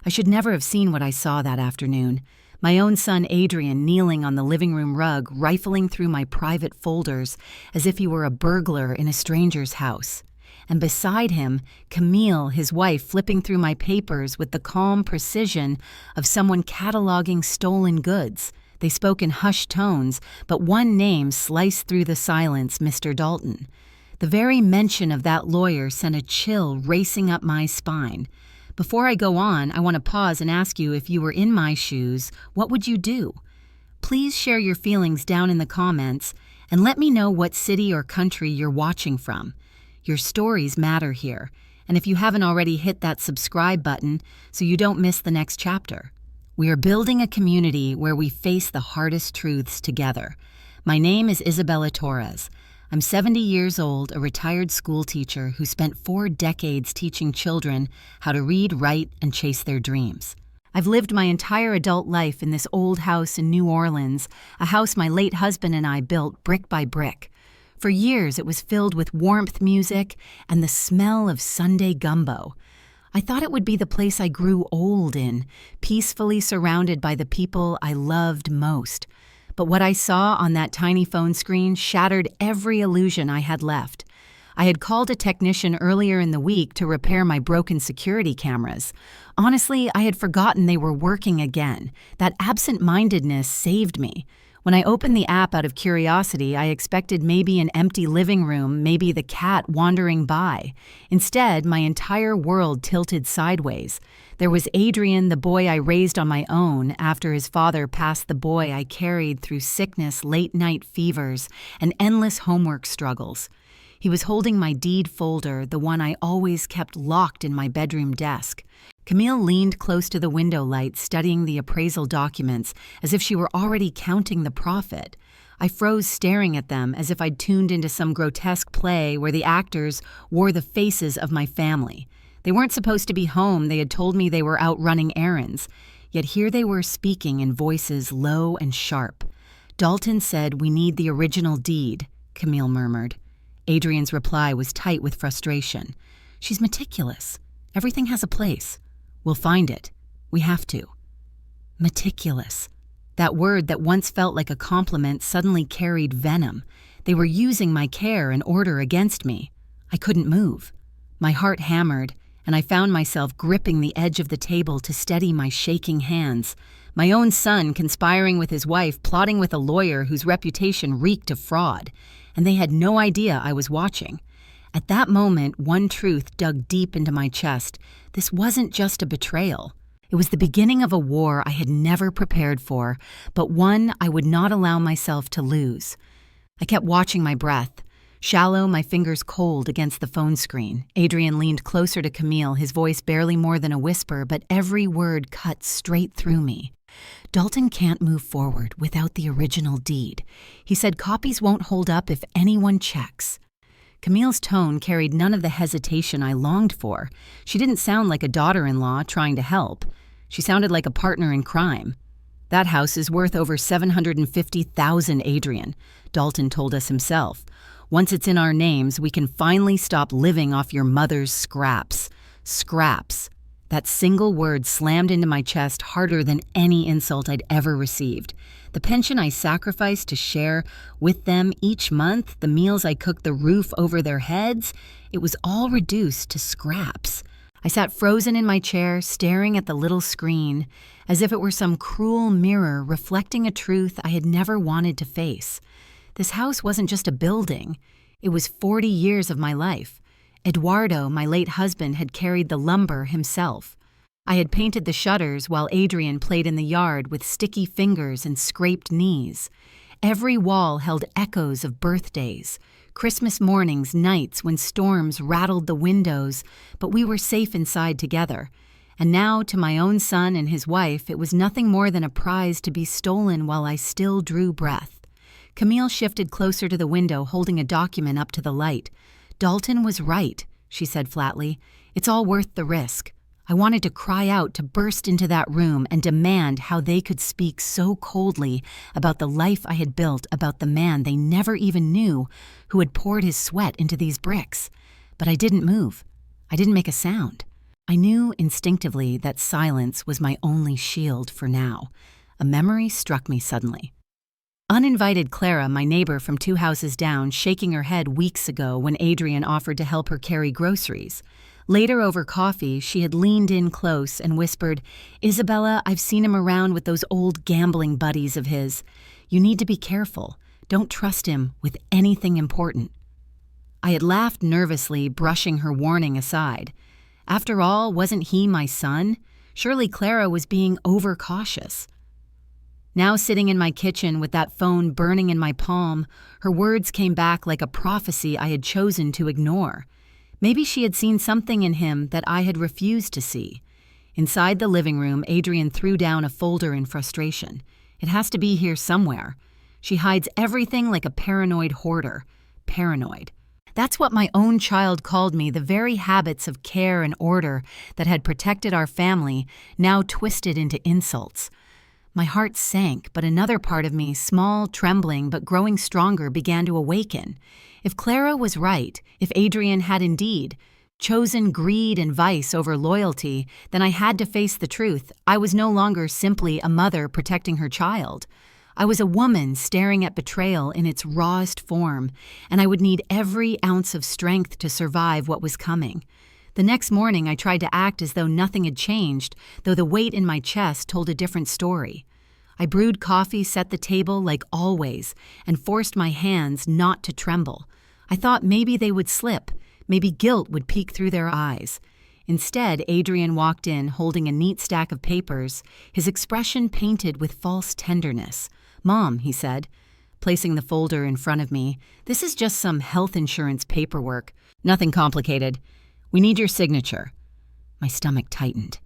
I should never have seen what I saw that afternoon. My own son Adrian kneeling on the living room rug, rifling through my private folders as if he were a burglar in a stranger's house. And beside him, Camille, his wife, flipping through my papers with the calm precision of someone cataloging stolen goods. They spoke in hushed tones, but one name sliced through the silence, Mr. Dalton. The very mention of that lawyer sent a chill racing up my spine. Before I go on, I want to pause and ask you, if you were in my shoes, what would you do? Please share your feelings down in the comments and let me know what city or country you're watching from. Your stories matter here, and if you haven't already, hit that subscribe button so you don't miss the next chapter. We are building a community where we face the hardest truths together. My name is Isabella Torres. I'm 70 years old, a retired school teacher who spent 4 decades teaching children how to read, write, and chase their dreams. I've lived my entire adult life in this old house in New Orleans, a house my late husband and I built brick by brick. For years, it was filled with warmth music and the smell of Sunday gumbo. I thought it would be the place I grew old in, peacefully surrounded by the people I loved most. But what I saw on that tiny phone screen shattered every illusion I had left. I had called a technician earlier in the week to repair my broken security cameras. Honestly, I had forgotten they were working again. That absent-mindedness saved me. When I opened the app out of curiosity, I expected maybe an empty living room, maybe the cat wandering by. Instead, my entire world tilted sideways. There was Adrian, the boy I raised on my own after his father passed, the boy I carried through sickness, late-night fevers, and endless homework struggles. He was holding my deed folder, the one I always kept locked in my bedroom desk. Camille leaned close to the window light, studying the appraisal documents as if she were already counting the profit. I froze, staring at them as if I'd tuned into some grotesque play where the actors wore the faces of my family. They weren't supposed to be home. They had told me they were out running errands. Yet here they were, speaking in voices low and sharp. "Dalton said we need the original deed," Camille murmured. Adrian's reply was tight with frustration. "She's meticulous. Everything has a place. We'll find it. We have to." Meticulous. That word that once felt like a compliment suddenly carried venom. They were using my care and order against me. I couldn't move. My heart hammered, and I found myself gripping the edge of the table to steady my shaking hands. My own son conspiring with his wife, plotting with a lawyer whose reputation reeked of fraud. And they had no idea I was watching. At that moment, one truth dug deep into my chest. This wasn't just a betrayal. It was the beginning of a war I had never prepared for, but one I would not allow myself to lose. I kept watching my breath, shallow, my fingers cold against the phone screen. Adrian leaned closer to Camille, his voice barely more than a whisper, but every word cut straight through me. "Dalton can't move forward without the original deed. He said copies won't hold up if anyone checks." Camille's tone carried none of the hesitation I longed for. She didn't sound like a daughter-in-law trying to help. She sounded like a partner in crime. "That house is worth over $750,000, Adrian," Dalton told us himself. "Once it's in our names, we can finally stop living off your mother's scraps." Scraps. That single word slammed into my chest harder than any insult I'd ever received. The pension I sacrificed to share with them each month, the meals I cooked, the roof over their heads, it was all reduced to scraps. I sat frozen in my chair, staring at the little screen, as if it were some cruel mirror reflecting a truth I had never wanted to face. This house wasn't just a building. It was 40 years of my life. Eduardo, my late husband, had carried the lumber himself. I had painted the shutters while Adrian played in the yard with sticky fingers and scraped knees. Every wall held echoes of birthdays, Christmas mornings, nights when storms rattled the windows, but we were safe inside together. And now, to my own son and his wife, it was nothing more than a prize to be stolen while I still drew breath. Camille shifted closer to the window, holding a document up to the light. "Dalton was right," she said flatly. "It's all worth the risk." I wanted to cry out, to burst into that room and demand how they could speak so coldly about the life I had built, about the man they never even knew who had poured his sweat into these bricks. But I didn't move. I didn't make a sound. I knew instinctively that silence was my only shield for now. A memory struck me suddenly. Uninvited Clara, my neighbor from 2 houses down, shaking her head weeks ago when Adrian offered to help her carry groceries. Later, over coffee, she had leaned in close and whispered, "Isabella, I've seen him around with those old gambling buddies of his. You need to be careful. Don't trust him with anything important." I had laughed nervously, brushing her warning aside. After all, wasn't he my son? Surely Clara was being overcautious. Now sitting in my kitchen with that phone burning in my palm, her words came back like a prophecy I had chosen to ignore. Maybe she had seen something in him that I had refused to see. Inside the living room, Adrian threw down a folder in frustration. It has to be here somewhere. She hides everything like a paranoid hoarder. Paranoid. That's what my own child called me, the very habits of care and order that had protected our family, now twisted into insults. My heart sank, but another part of me, small, trembling, but growing stronger, began to awaken. If Clara was right, if Adrian had indeed chosen greed and vice over loyalty, then I had to face the truth. I was no longer simply a mother protecting her child. I was a woman staring at betrayal in its rawest form, and I would need every ounce of strength to survive what was coming. The next morning, I tried to act as though nothing had changed, though the weight in my chest told a different story. I brewed coffee, set the table like always, and forced my hands not to tremble. I thought maybe they would slip, maybe guilt would peek through their eyes. Instead, Adrian walked in holding a neat stack of papers, his expression painted with false tenderness. "Mom," he said, placing the folder in front of me, "this is just some health insurance paperwork. Nothing complicated. We need your signature." My stomach tightened.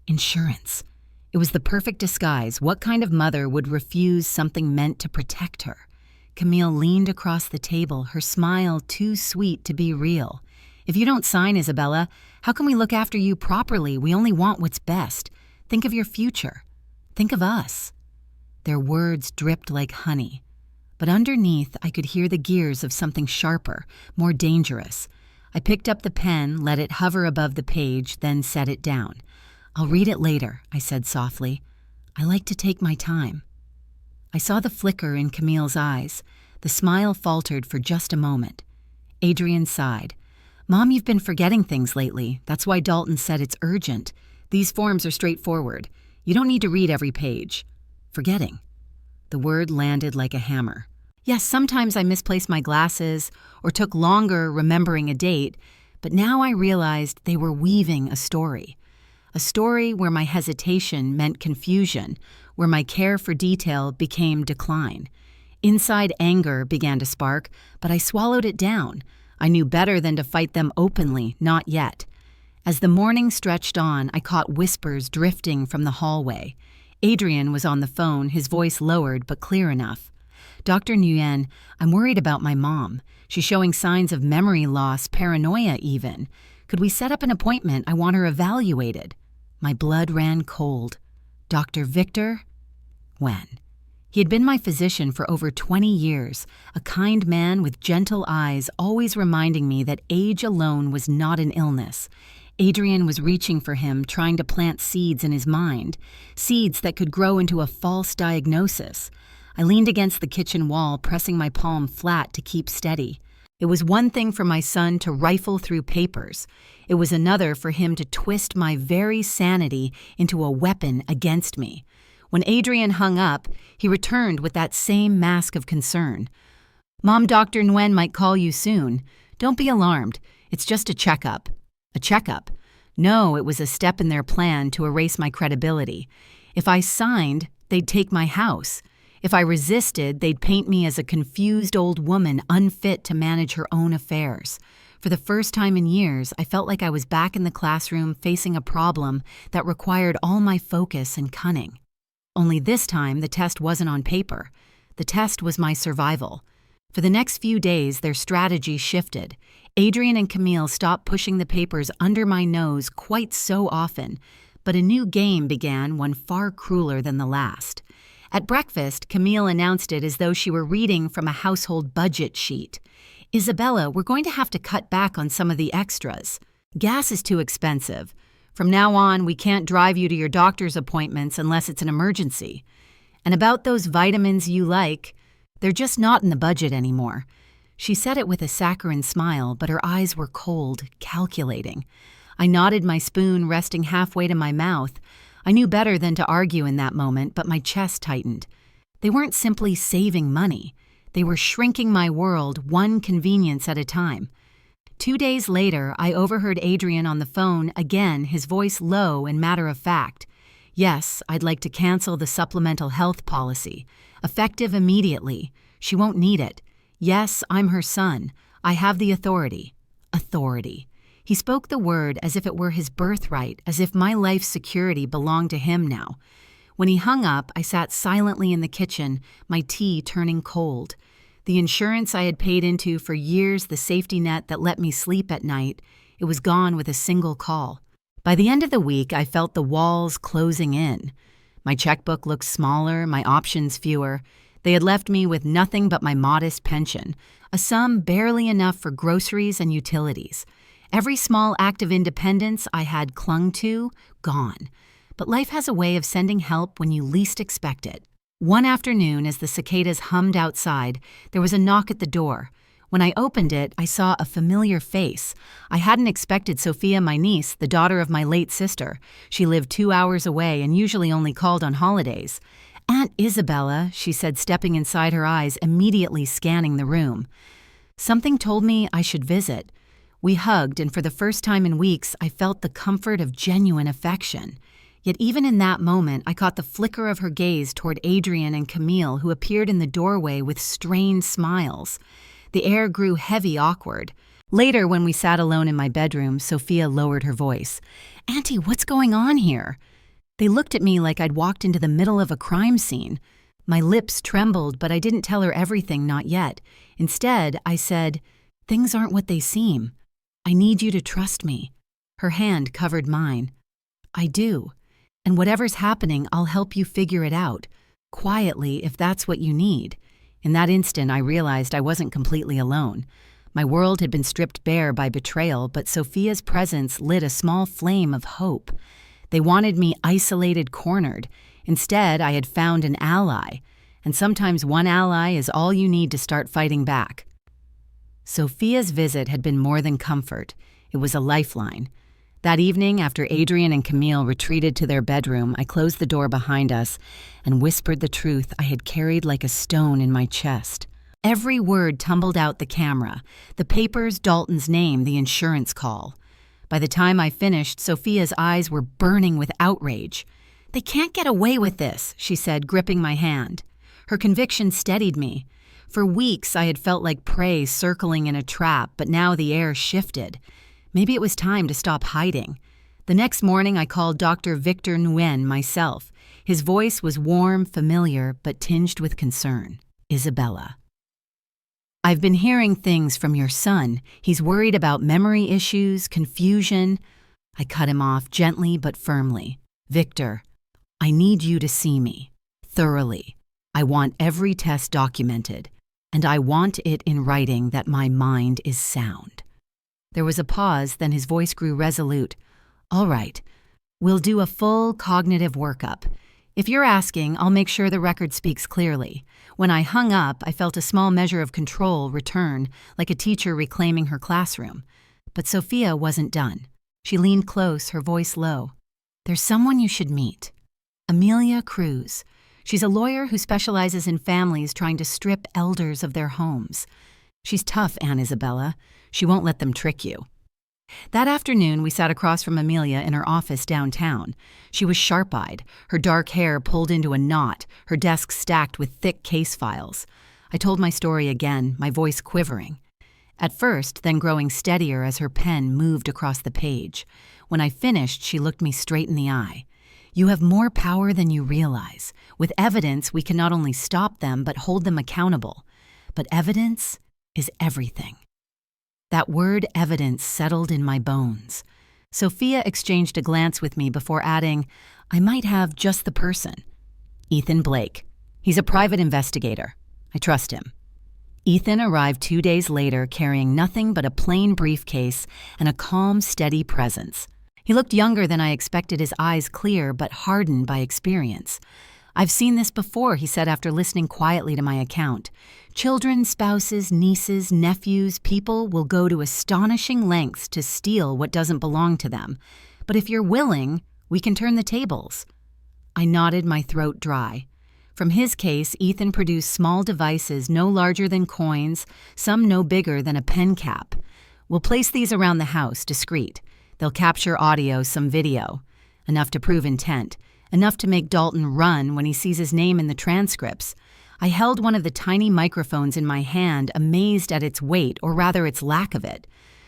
Insurance. It was the perfect disguise. What kind of mother would refuse something meant to protect her? Camille leaned across the table, her smile too sweet to be real. "If you don't sign, Isabella, how can we look after you properly? We only want what's best. Think of your future. Think of us." Their words dripped like honey. But underneath, I could hear the gears of something sharper, more dangerous. I picked up the pen, let it hover above the page, then set it down. "I'll read it later," I said softly. "I like to take my time." I saw the flicker in Camille's eyes. The smile faltered for just a moment. Adrian sighed. "Mom, you've been forgetting things lately. That's why Dalton said it's urgent. These forms are straightforward. You don't need to read every page." Forgetting. The word landed like a hammer. Yes, sometimes I misplaced my glasses or took longer remembering a date, but now I realized they were weaving a story. A story where my hesitation meant confusion, where my care for detail became decline. Inside anger began to spark, but I swallowed it down. I knew better than to fight them openly, not yet. As the morning stretched on, I caught whispers drifting from the hallway. Adrian was on the phone, his voice lowered but clear enough. "Dr. Nguyen, I'm worried about my mom. She's showing signs of memory loss, paranoia even. Could we set up an appointment? I want her evaluated." My blood ran cold. Dr. Victor Nguyen. He had been my physician for over 20 years, a kind man with gentle eyes, always reminding me that age alone was not an illness. Adrian was reaching for him, trying to plant seeds in his mind, seeds that could grow into a false diagnosis. I leaned against the kitchen wall, pressing my palm flat to keep steady. It was one thing for my son to rifle through papers. It was another for him to twist my very sanity into a weapon against me. When Adrian hung up, he returned with that same mask of concern. "Mom, Dr. Nguyen might call you soon. Don't be alarmed. It's just a checkup." A checkup? No, it was a step in their plan to erase my credibility. If I signed, they'd take my house. If I resisted, they'd paint me as a confused old woman unfit to manage her own affairs. For the first time in years, I felt like I was back in the classroom facing a problem that required all my focus and cunning. Only this time, the test wasn't on paper. The test was my survival. For the next few days, their strategy shifted. Adrian and Camille stopped pushing the papers under my nose quite so often, but a new game began, one far crueler than the last. At breakfast, Camille announced it as though she were reading from a household budget sheet. "Isabella, we're going to have to cut back on some of the extras. Gas is too expensive. From now on, we can't drive you to your doctor's appointments unless it's an emergency. And about those vitamins you like, they're just not in the budget anymore." She said it with a saccharine smile, but her eyes were cold, calculating. I nodded, my spoon resting halfway to my mouth. I knew better than to argue in that moment, but my chest tightened. They weren't simply saving money. They were shrinking my world one convenience at a time. 2 days later, I overheard Adrian on the phone, again, his voice low and matter-of-fact. "Yes, I'd like to cancel the supplemental health policy. Effective immediately. She won't need it. Yes, I'm her son. I have the authority." Authority. He spoke the word as if it were his birthright, as if my life's security belonged to him now. When he hung up, I sat silently in the kitchen, my tea turning cold. The insurance I had paid into for years, the safety net that let me sleep at night, it was gone with a single call. By the end of the week, I felt the walls closing in. My checkbook looked smaller, my options fewer. They had left me with nothing but my modest pension, a sum barely enough for groceries and utilities. Every small act of independence I had clung to, gone. But life has a way of sending help when you least expect it. One afternoon, as the cicadas hummed outside, there was a knock at the door. When I opened it, I saw a familiar face. I hadn't expected Sophia, my niece, the daughter of my late sister. She lived 2 hours away and usually only called on holidays. "Aunt Isabella," she said, stepping inside, her eyes immediately scanning the room. Something told me I should visit. We hugged, and for the first time in weeks, I felt the comfort of genuine affection. Yet even in that moment, I caught the flicker of her gaze toward Adrian and Camille, who appeared in the doorway with strained smiles. The air grew heavy, awkward. Later, when we sat alone in my bedroom, Sophia lowered her voice. "Auntie, what's going on here?" They looked at me like I'd walked into the middle of a crime scene. My lips trembled, but I didn't tell her everything, not yet. Instead, I said, "Things aren't what they seem. I need you to trust me." Her hand covered mine. "I do. And whatever's happening, I'll help you figure it out. Quietly, if that's what you need." In that instant, I realized I wasn't completely alone. My world had been stripped bare by betrayal, but Sophia's presence lit a small flame of hope. They wanted me isolated, cornered. Instead, I had found an ally. And sometimes one ally is all you need to start fighting back. Sophia's visit had been more than comfort. It was a lifeline. That evening, after Adrian and Camille retreated to their bedroom, I closed the door behind us and whispered the truth I had carried like a stone in my chest. Every word tumbled out the camera. The papers, Dalton's name, the insurance call. By the time I finished, Sophia's eyes were burning with outrage. "They can't get away with this," she said, gripping my hand. Her conviction steadied me. For weeks, I had felt like prey circling in a trap, but now the air shifted. Maybe it was time to stop hiding. The next morning, I called Dr. Victor Nguyen myself. His voice was warm, familiar, but tinged with concern. "Isabella, I've been hearing things from your son. He's worried about memory issues, confusion." I cut him off gently but firmly. "Victor, I need you to see me. Thoroughly. I want every test documented. And I want it in writing that my mind is sound." There was a pause, then his voice grew resolute. "All right. We'll do a full cognitive workup. If you're asking, I'll make sure the record speaks clearly." When I hung up, I felt a small measure of control return, like a teacher reclaiming her classroom. But Sophia wasn't done. She leaned close, her voice low. "There's someone you should meet. Amelia Cruz. She's a lawyer who specializes in families trying to strip elders of their homes. She's tough, Aunt Isabella. She won't let them trick you." That afternoon, we sat across from Amelia in her office downtown. She was sharp-eyed, her dark hair pulled into a knot, her desk stacked with thick case files. I told my story again, my voice quivering. At first, then growing steadier as her pen moved across the page. When I finished, she looked me straight in the eye. "You have more power than you realize. With evidence, we can not only stop them, but hold them accountable. But evidence is everything." That word evidence settled in my bones. Sophia exchanged a glance with me before adding, "I might have just the person. Ethan Blake. He's a private investigator. I trust him." Ethan arrived 2 days later carrying nothing but a plain briefcase and a calm, steady presence. He looked younger than I expected, his eyes clear but hardened by experience. "I've seen this before," he said after listening quietly to my account. "Children, spouses, nieces, nephews, people will go to astonishing lengths to steal what doesn't belong to them. But if you're willing, we can turn the tables." I nodded, my throat dry. From his case, Ethan produced small devices no larger than coins, some no bigger than a pen cap. "We'll place these around the house, discreet. They'll capture audio, some video. Enough to prove intent. Enough to make Dalton run when he sees his name in the transcripts." I held one of the tiny microphones in my hand, amazed at its weight, or rather its lack of it.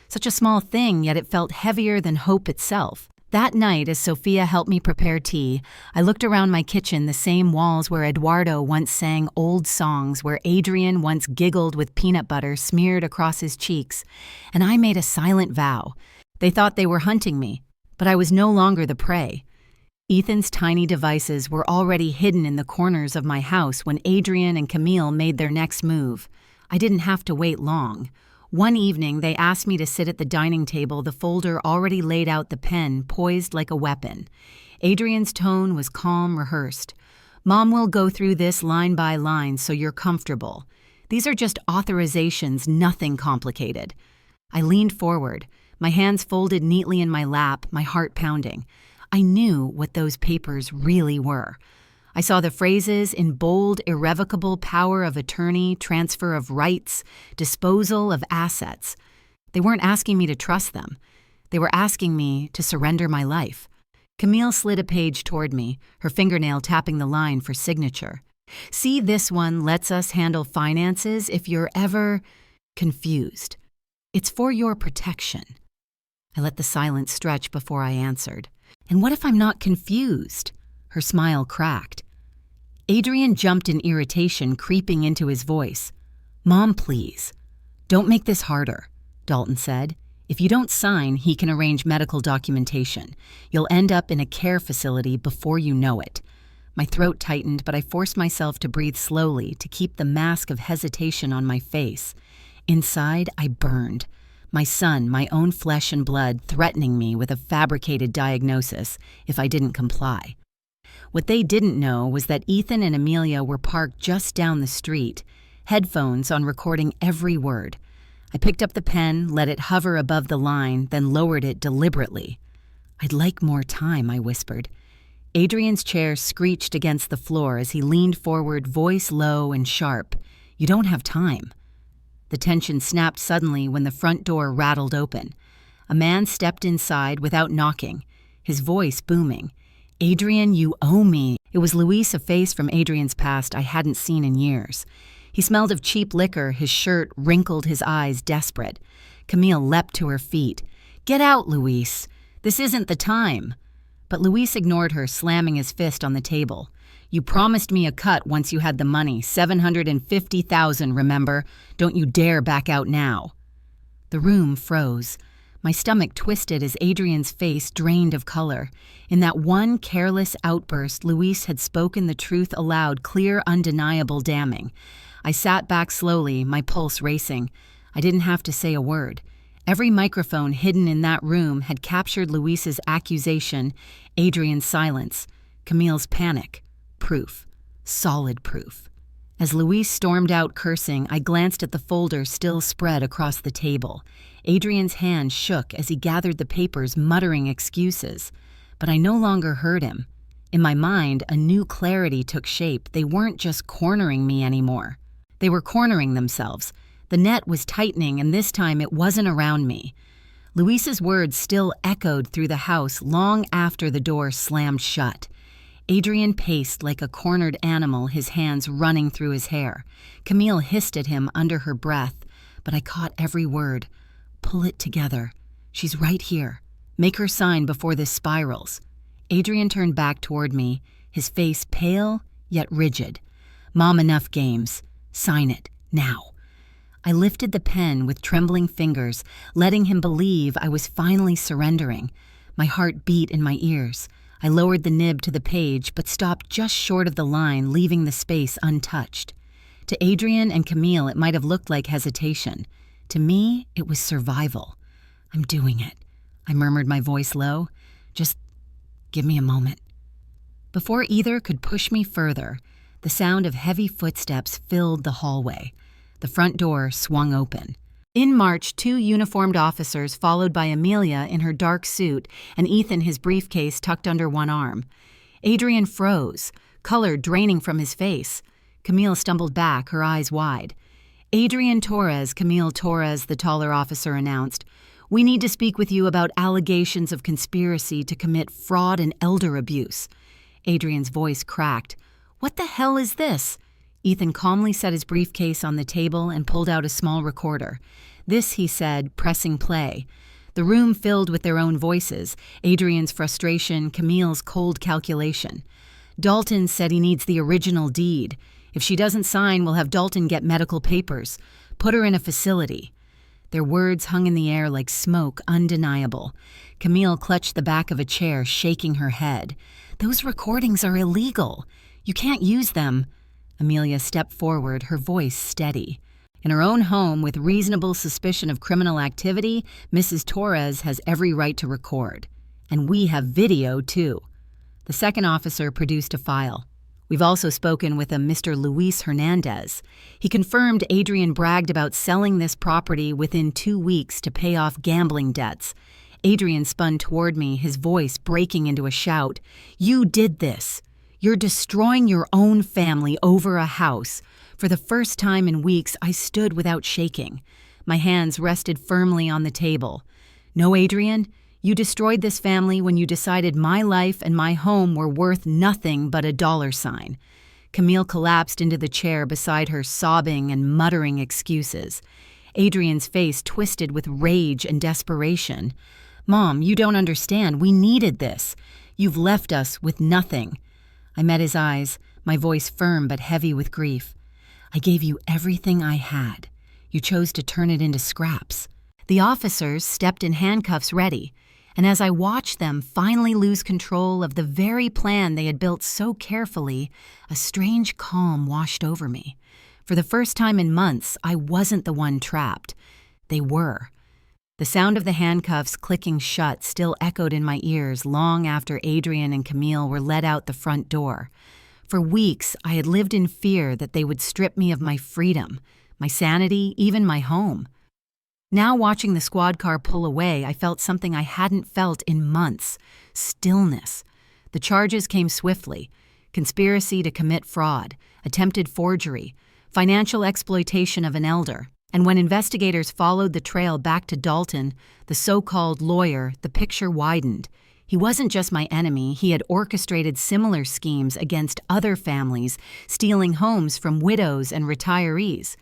Such a small thing, yet it felt heavier than hope itself. That night, as Sophia helped me prepare tea, I looked around my kitchen, the same walls where Eduardo once sang old songs, where Adrian once giggled with peanut butter smeared across his cheeks, and I made a silent vow. They thought they were hunting me, but I was no longer the prey. Ethan's tiny devices were already hidden in the corners of my house when Adrian and Camille made their next move. I didn't have to wait long. One evening, they asked me to sit at the dining table, the folder already laid out, the pen poised like a weapon. Adrian's tone was calm, rehearsed. "Mom will go through this line by line so you're comfortable. These are just authorizations, nothing complicated." I leaned forward, my hands folded neatly in my lap, my heart pounding. I knew what those papers really were. I saw the phrases in bold, irrevocable power of attorney, transfer of rights, disposal of assets. They weren't asking me to trust them. They were asking me to surrender my life. Camille slid a page toward me, her fingernail tapping the line for signature. "See, this one lets us handle finances if you're ever confused. It's for your protection." I let the silence stretch before I answered. "And what if I'm not confused?" Her smile cracked. Adrian jumped in irritation, creeping into his voice. "Mom, please. Don't make this harder," Dalton said. "If you don't sign, he can arrange medical documentation. You'll end up in a care facility before you know it." My throat tightened, but I forced myself to breathe slowly to keep the mask of hesitation on my face. Inside, I burned. My son, my own flesh and blood, threatening me with a fabricated diagnosis if I didn't comply. What they didn't know was that Ethan and Amelia were parked just down the street, headphones on recording every word. I picked up the pen, let it hover above the line, then lowered it deliberately. "I'd like more time," I whispered. Adrian's chair screeched against the floor as he leaned forward, voice low and sharp. "You don't have time." The tension snapped suddenly when the front door rattled open. A man stepped inside without knocking, his voice booming. "Adrian, you owe me." It was Luis, a face from Adrian's past I hadn't seen in years. He smelled of cheap liquor, his shirt wrinkled, his eyes desperate. Camille leapt to her feet. "Get out, Luis. This isn't the time." But Luis ignored her, slamming his fist on the table. "You promised me a cut once you had the money, $750,000, remember? Don't you dare back out now." The room froze. My stomach twisted as Adrian's face drained of color. In that one careless outburst, Luis had spoken the truth aloud, clear, undeniable, damning. I sat back slowly, my pulse racing. I didn't have to say a word. Every microphone hidden in that room had captured Luis's accusation, Adrian's silence, Camille's panic. Proof. Solid proof. As Luis stormed out cursing, I glanced at the folder still spread across the table. Adrian's hand shook as he gathered the papers, muttering excuses. But I no longer heard him. In my mind, a new clarity took shape. They weren't just cornering me anymore. They were cornering themselves. The net was tightening, and this time it wasn't around me. Luis's words still echoed through the house long after the door slammed shut. Adrian paced like a cornered animal, his hands running through his hair. Camille hissed at him under her breath, but I caught every word. "Pull it together. She's right here. Make her sign before this spirals." Adrian turned back toward me, his face pale yet rigid. "Mom, enough games. Sign it, now." I lifted the pen with trembling fingers, letting him believe I was finally surrendering. My heart beat in my ears. I lowered the nib to the page, but stopped just short of the line, leaving the space untouched. To Adrian and Camille, it might have looked like hesitation. To me, it was survival. "I'm doing it," I murmured, my voice low. Just give me a moment." Before either could push me further, the sound of heavy footsteps filled the hallway. The front door swung open. In marched 2 uniformed officers, followed by Amelia in her dark suit and Ethan, his briefcase tucked under one arm. Adrian froze, color draining from his face. Camille stumbled back, her eyes wide. "Adrian Torres," Camille Torres, the taller officer announced. "We need to speak with you about allegations of conspiracy to commit fraud and elder abuse." Adrian's voice cracked. "What the hell is this?" Ethan calmly set his briefcase on the table and pulled out a small recorder. "This," he said, pressing play. The room filled with their own voices, Adrian's frustration, Camille's cold calculation. "Dalton said he needs the original deed. If she doesn't sign, we'll have Dalton get medical papers. Put her in a facility." Their words hung in the air like smoke, undeniable. Camille clutched the back of a chair, shaking her head. "Those recordings are illegal. You can't use them." Amelia stepped forward, her voice steady. "In her own home, with reasonable suspicion of criminal activity, Mrs. Torres has every right to record. And we have video, too." The second officer produced a file. "We've also spoken with a Mr. Luis Hernandez. He confirmed Adrian bragged about selling this property within 2 weeks to pay off gambling debts." Adrian spun toward me, his voice breaking into a shout. "You did this. You're destroying your own family over a house." For the first time in weeks, I stood without shaking. My hands rested firmly on the table. "No, Adrian, you destroyed this family when you decided my life and my home were worth nothing but a $. Camille collapsed into the chair beside her, sobbing and muttering excuses. Adrian's face twisted with rage and desperation. "Mom, you don't understand. We needed this. You've left us with nothing." I met his eyes, my voice firm but heavy with grief. "I gave you everything I had. You chose to turn it into scraps." The officers stepped in handcuffs ready, and as I watched them finally lose control of the very plan they had built so carefully, a strange calm washed over me. For the first time in months, I wasn't the one trapped. They were. The sound of the handcuffs clicking shut still echoed in my ears long after Adrian and Camille were led out the front door. For weeks, I had lived in fear that they would strip me of my freedom, my sanity, even my home. Now, watching the squad car pull away, I felt something I hadn't felt in months: stillness. The charges came swiftly: conspiracy to commit fraud, attempted forgery, financial exploitation of an elder. And when investigators followed the trail back to Dalton, the so-called lawyer, the picture widened. He wasn't just my enemy, he had orchestrated similar schemes against other families, stealing homes from widows and retirees.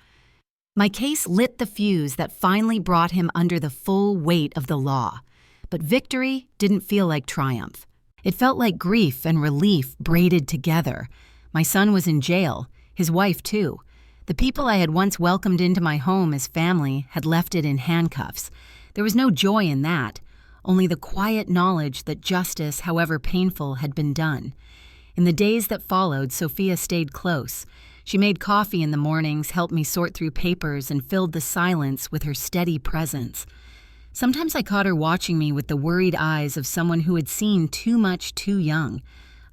My case lit the fuse that finally brought him under the full weight of the law. But victory didn't feel like triumph. It felt like grief and relief braided together. My son was in jail, his wife too. The people I had once welcomed into my home as family had left it in handcuffs. There was no joy in that, only the quiet knowledge that justice, however painful, had been done. In the days that followed, Sophia stayed close. She made coffee in the mornings, helped me sort through papers, and filled the silence with her steady presence. Sometimes I caught her watching me with the worried eyes of someone who had seen too much too young.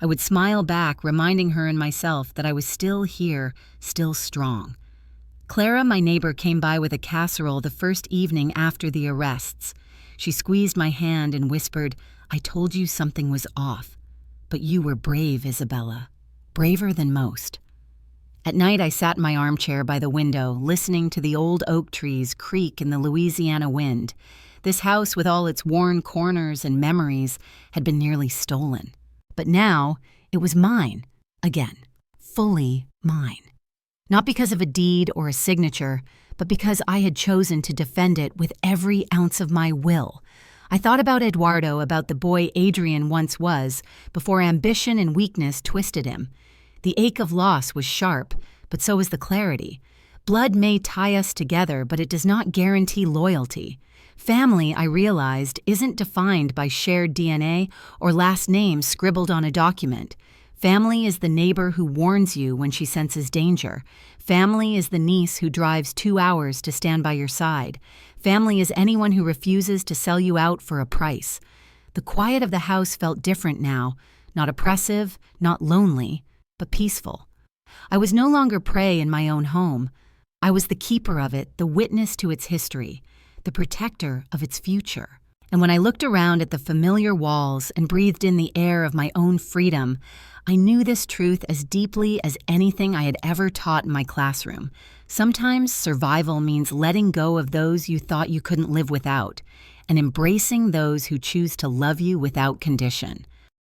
I would smile back, reminding her and myself that I was still here, still strong. Clara, my neighbor, came by with a casserole the first evening after the arrests. She squeezed my hand and whispered, "I told you something was off. But you were brave, Isabella. Braver than most." At night, I sat in my armchair by the window, listening to the old oak trees creak in the Louisiana wind. This house, with all its worn corners and memories, had been nearly stolen. But now, it was mine, again, fully mine. Not because of a deed or a signature, but because I had chosen to defend it with every ounce of my will. I thought about Eduardo, about the boy Adrian once was, before ambition and weakness twisted him. The ache of loss was sharp, but so was the clarity. Blood may tie us together, but it does not guarantee loyalty. Family, I realized, isn't defined by shared DNA or last names scribbled on a document. Family is the neighbor who warns you when she senses danger. Family is the niece who drives 2 hours to stand by your side. Family is anyone who refuses to sell you out for a price. The quiet of the house felt different now, not oppressive, not lonely, but peaceful. I was no longer prey in my own home. I was the keeper of it, the witness to its history, the protector of its future. And when I looked around at the familiar walls and breathed in the air of my own freedom, I knew this truth as deeply as anything I had ever taught in my classroom. Sometimes survival means letting go of those you thought you couldn't live without, and embracing those who choose to love you without condition.